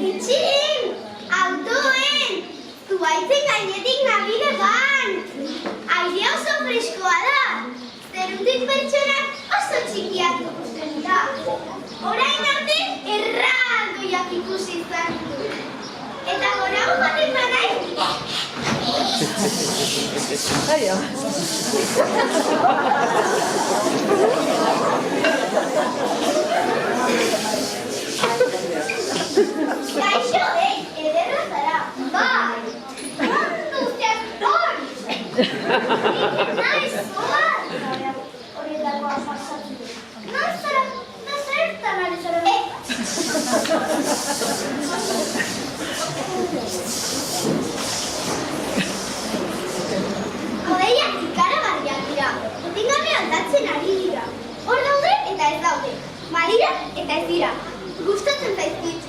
Itxirin, autoen, zuaitzen gainetik nabide ban. Aire oso freskoa da, zerutik pertsonak oso txikiak ikusten da. Orain arte erraldoiak ikusi izan dut. Eta gorago baten banai. Gaixo, ederra zara, bai. Mundu guztiak hor. Naiz, zoaz. Horietakoa pasatu. Naiz zara, zertan ari zara. Hodeiak ikaragarriak dira. Etengabe aldatzen ari dira. Hor daude eta ez daude. Badira eta ez dira. Gustatzen zaizkit.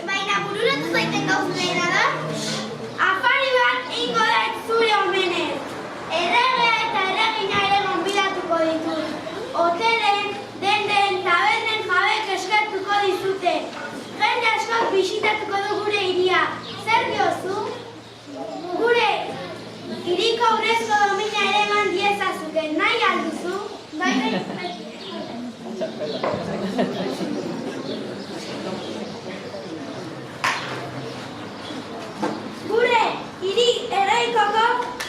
Baina bururatu zaiten gauzena da. Afari bat ingo da zure omenez. Erregea eta erregina ere gonbidatuko ditut. Hotelen, denden, tabernen jabek eskertuko dizute. Jende askok bisitatuko du gure hiria. Zer diozu? Gure hiriko urrezko domina ere eman diezazuke. Nahi alduzu? Bai. Gure hiri erraikoko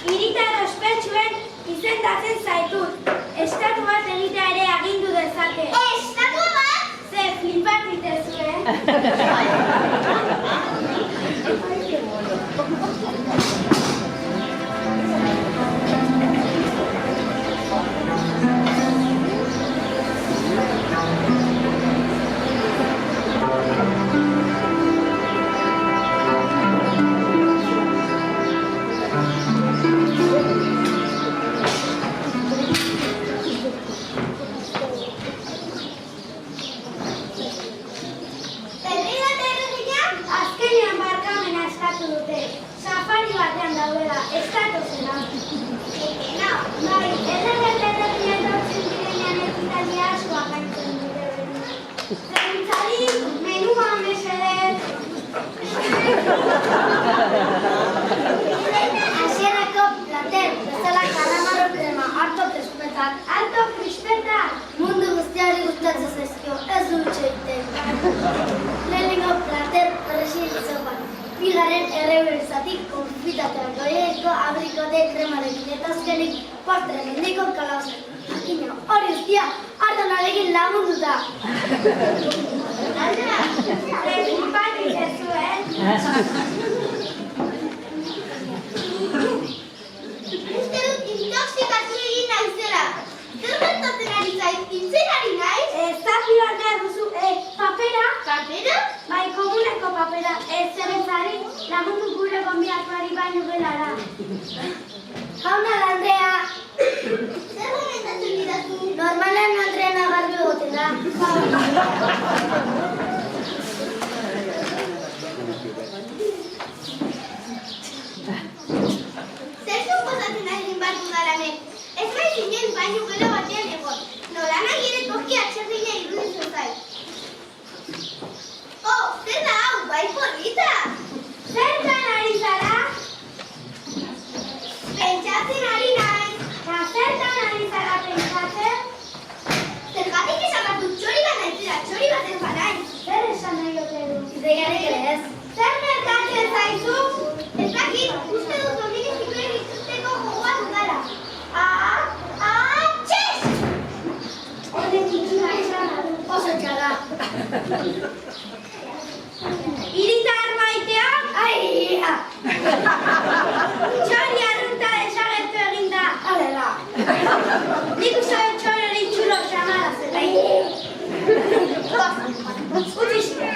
hiritar ospetsuen izendatzen zaitut. Estatu bat egitea ere agindu dezake. Estatu bat? Ze flipat ditezu, Azkenean barkamena eskatu dute. batean daudela, ez datozela. No, bai, erregeterekin etortzen direnean ekitalia asko akaintzen dute berdina. Zerbitzari, menua mesedez. Hasierako plater, bezala karamarro krema, harto krispetak. Harto krispetak? Mundu guztiari gustatzen zaizkio, ez du utxe egiten. Lehenengo plater, perrexili sopa. Bigarren erreberizatik konfitateak goieko abrikote kremarekin eta azkenik postre mendiko kalauzen. Jakina, hori guztia, hartonarekin lagunduta. Aldera, lehin bat izazuen. Uste dut intoxikatu egin naizela. Zer gertatzen ari zait, hintzen ari naiz? Zapi bat behar duzu, papera. Papera? Bai, komuneko papera. Zerbitzari lagundu gure gonbidatuari baino gelara. Jauna, Andrea. Zer gomentatzen didazu? Normalean Andrea garbi egoten da. Zer suposatzen ari bat udalanek? Ez bai zinen baino gela batean egon. Nola nahi ere toki atxerreina iruditzen zait. Oh, zer da hau, bai polita! Zertan ari zara? Pentsatzen ari naiz. Zertan ari zara pentsatzen? Zergatik esakatu txori bat naizela, txori bat ez banain. Zer esan nahi ote du? Ideiarik ere ez. Zer merkatzen zaizu? Ez dakit, uste dut domini zituen ikusteko gogoa dudala. Txez! Honek itxura esan oso txarra. Iritar maiteak? Aia! Txori arrunta desagertu eginda. Alela. Nik uste dut txori hori txulo xamara zela. Utizte.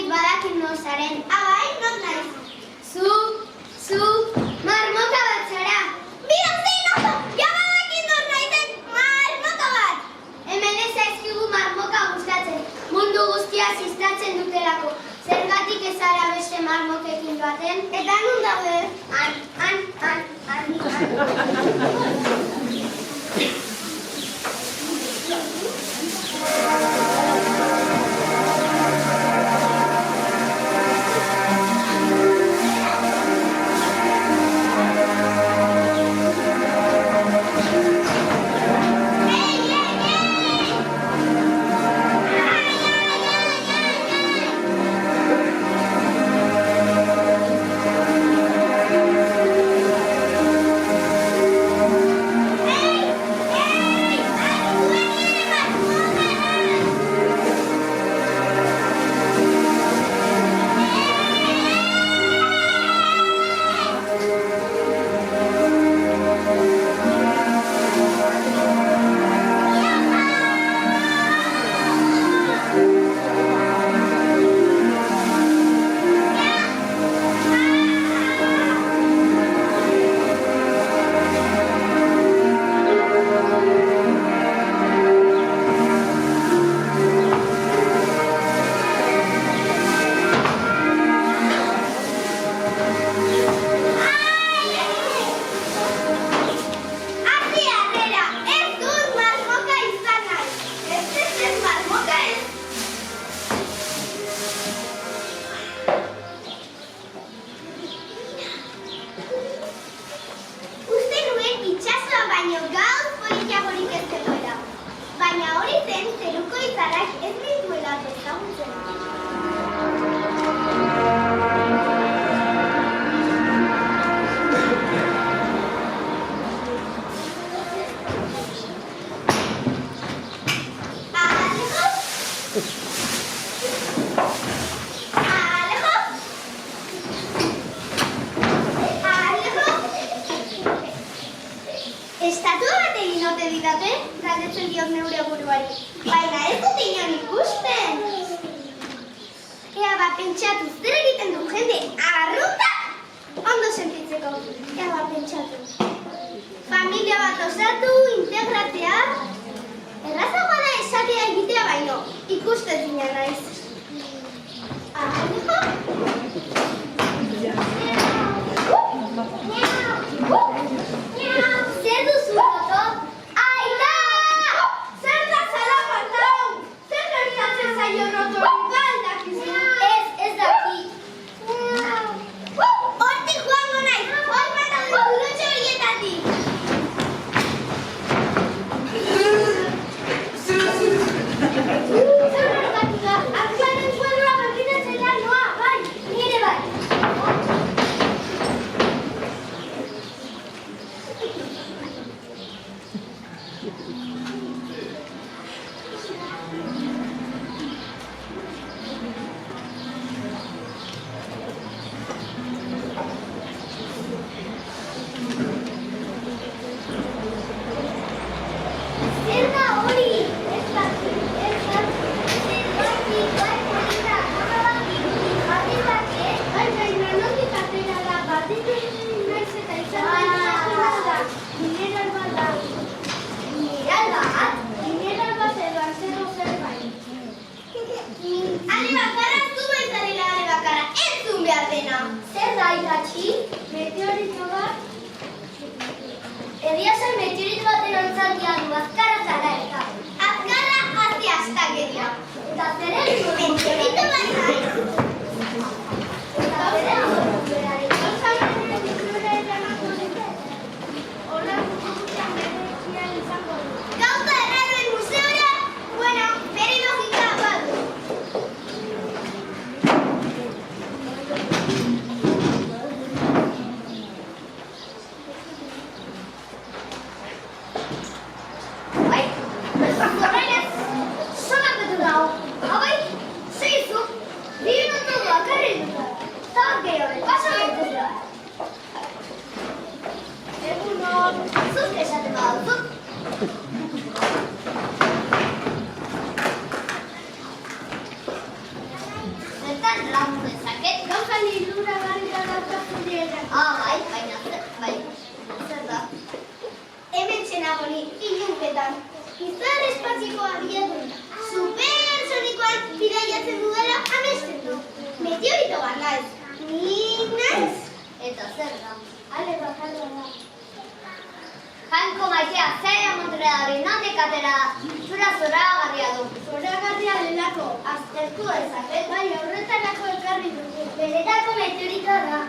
Badakit nozaren, abai, not naiz. Zu, marmota bat zara. Bira, zein oso, badakit not naizen marmota bat. Hemen ez zaizkigu marmoka gustatzen, mundu guztia ziztatzen dutelako. Zergatik ez zara beste marmokekin baten? Eta nun daude? Han. Batak ez dituela ezagutzen. Estatua bat egin ote didate, galdetzen diot neure buruari. Baina ez dut inon ikusten. Ea bat pentsatu, zer egiten du jende arruta? Ondo sentitzeko, ea bat pentsatu. Familia bat osatu, integratzea. Errazagoa da esatea egitea baino, ikusten zina naiz. Zer duzu goto? Aita! Zer da zalapartau? Zer gertatzen zaio roto? Galdakizu? Ez daki. Hortik joango nahi! Hor bat hau burutxo horietatik! Zer gertatik da? Arklaren sueldoa berkinatzen da noa, bai, nire bai. Zer da, iratxi? Meteorito bat? Egia zen meteorito baten antzaldia du, azkarra zara eta. Azkarra hazi astakeria. Eta zer egin meteorito bat nahi? Eta zer egin berari? Gauza berari dizure eramako dute? Hola, guztian berezian izango du. Gauza erraroen museora? Bueno, bere logika bat du. Izar espatziko abiadun, supersonikoan bidaiatzen dudala amesten du. Meteorito bat naiz. Nik naiz? Eta zer da? Ale bakarra da. Jainko maitea, zaila Montrealari nondik atera zura zoragarria du. Zoragarria delako, aztertu ezaket, bai horretarako ekarri dugu. Benetako meteoritoa da.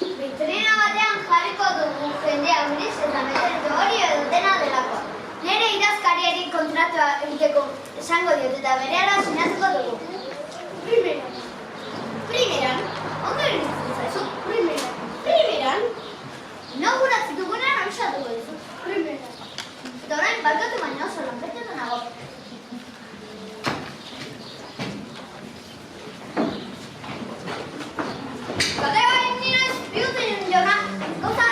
Vitrina batean jarriko dugu jendea gris eta meteorito hori edo dena delako. Nere idazkariari kontratua egiteko esango diot eta berehala sinatuko dugu. Primeran? Ondo egiten zaizu? Primeran? Inauguratzen dugunean abisatuko dizu. Eta orain barkatu baina oso lanpetetan nago. Kate bai, ninoiz, bihuten jauna. Gauza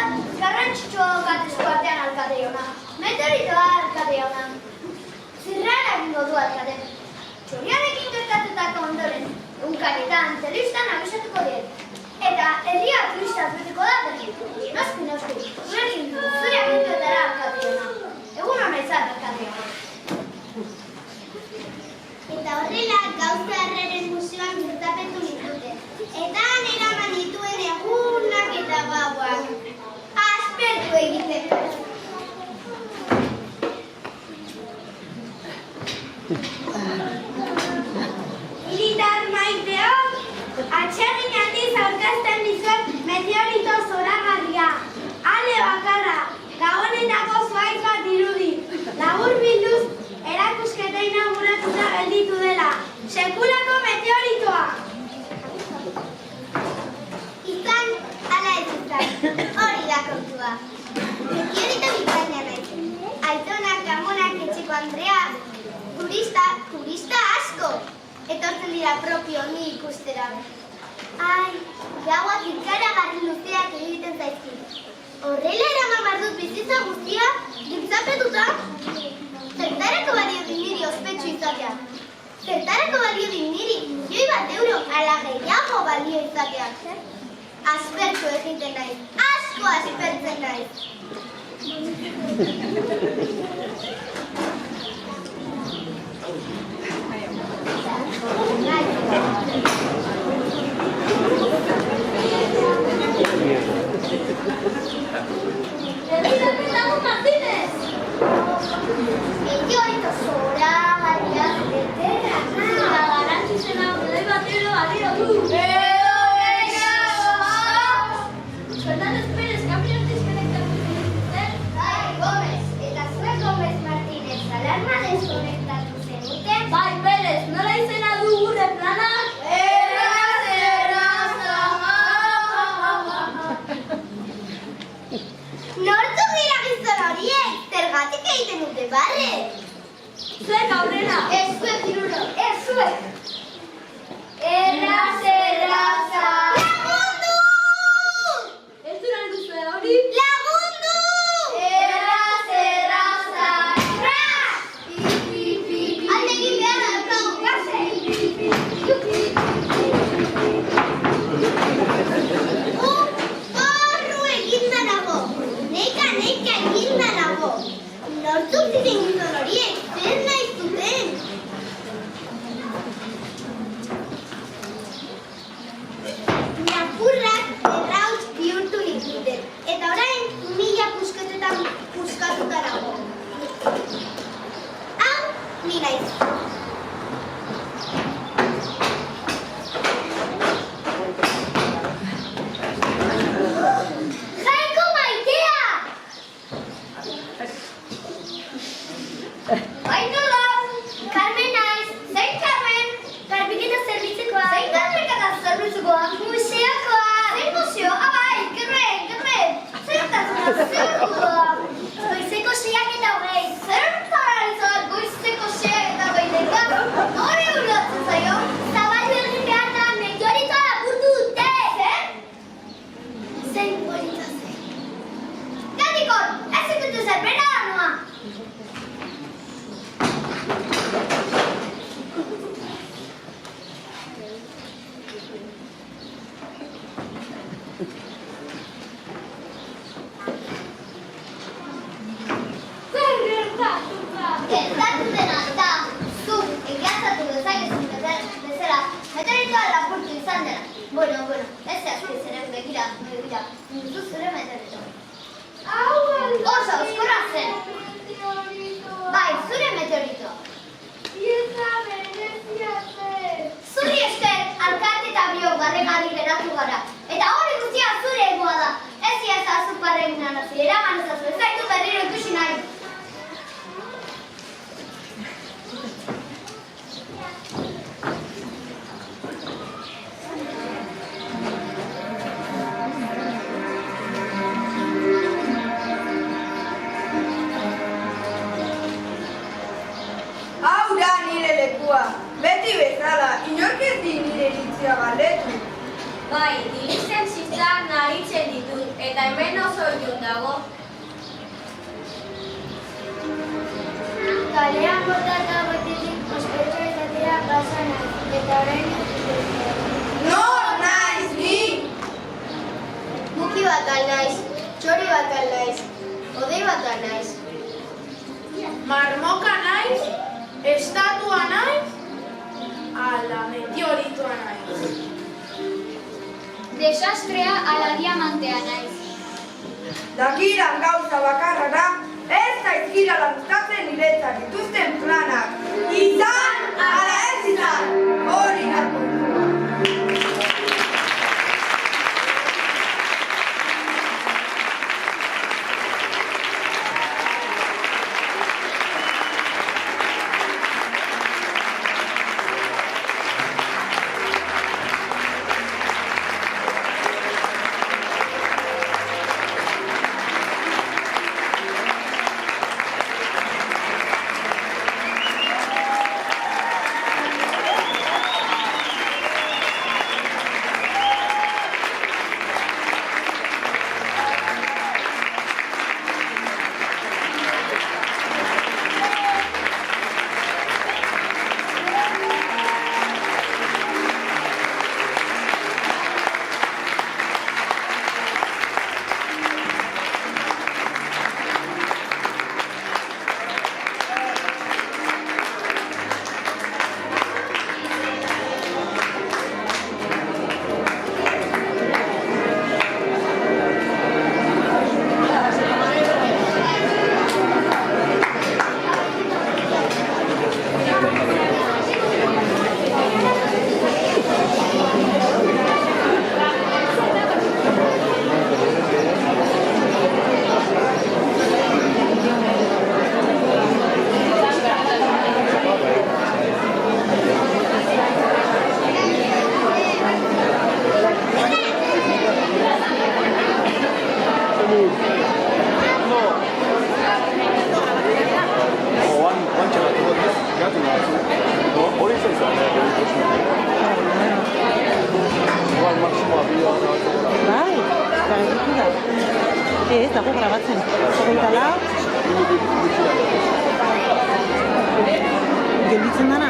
garrantzitsua gatezko artean alkate jauna. Meteoritoa alkate jauna. Zirrara egingo du alkate. Txoriarekin gertatutako ondoren, egunkarietan, telebistan abisatuko diet. Eta herria turistaz beteko da berri. Noski, zurekin zure agintuetara alkate jauna. Egun hona izan alkate jauna. Eta horrela gauza erreren museoan gertapetu nitute. Eta eraman dituen egunak eta gauak. Aspertu egiteko. Militar maiteok, atxegin handiz aurkezten dizuet meteorito zoragarria. Ale bakarra, gabonetako zuhaitz bat dirudi. Labur bilduz, erakusketa inauguratuta gelditu Turista asko. Etortzen dira propio ni ikustera. Ai, gaua ikaragarri luzeak egiten zaizkit. Horrela eraman behar dut bizitza guztia, giltzapetuta. Zertarako balio din niri ospetsu izateak. Zertarako balio din niri €1.000 ala gehiago balio izateak. Aspertu egiten naiz, asko aspertzen naiz. ¡Estamos Martínez! Meteorito zora, baliaz, betera, La garantzi zena gure batero balio du! Fernández Pérez, cambios desconectatzen. Bai, Gómez, eta zuek Gómez Martínez, alarma deskonektatu zenuten? Bai, Pérez, nola izena du gure planak? Nortzuk dira gizon horiek, zergatik egiten dute barre? Zuek aurrera! Ez zuek iruro, ez zuek! Erraza! Lagundu! Ez du nahi duzue hori? Lagundu! Erraza! Alde egin behar daukagu, gase! Horru eginda nago! Neka eginda nago! Nortzuk ziren gizon horiek, zer nahi zuten? Lapurrak errauts bihurtu ninduten, eta orain 1000 pusketetan puskatuta nago. Hau, ni naiz. Jaiko maitea! Bainola! Carmen naiz! Zein Carmen? Garbiketa zerbitzukoa. Zein garbiketa zerbitzukoa? Museokoa! Zein museo? Abai, Carmen! Zertazuna, zerkoa! Goizeko 6:20. Zertan ari zara goizeko 6:20? Nore uratzen zaio? Zabaldu egin behar da meteoritoa lapurtu dute! Zer? Zein polita zen. Gatikor, ez ikutu zer, bera da noa! Gertatu dena eta zuk egiaztatu dezakezun bezala meteoritoa lapurtu izan dena. Bueno, ez zehazki zeren begira, duzu zure meteoritoa. Oso, oskorra zen. Bai, zure meteoritoa. Zuri esker, alkate eta bio garregarri geratu gara. Eta hori guztia zure egoa da. Ez iazazuk barregin anazi, eraman ezazu, ez zaitu berriro ikusi nahi. Hau da nire lekua. Beti bezala, inork ez di nire iritzia galdetu. Bai, iritzen zitzak naritzen ditut, eta hemen oso ilun dago. Kalean botata gotetik ospetxo izatera pasana, eta orain Nor naiz ni? muki bat naiz, txori bat naiz, odei bat naiz. Marmoka naiz? Estatua naiz? Ala meteoritoa naiz. Desastrea ala diamantea naiz. Dakiran gauza bakarra da, ez zaizkirala gustatzen niretzat dituzten planak. Izan ala ez izan, hori da kontua. gelditu da. Ez, dago grabatzen. 24. Gelditzen dana.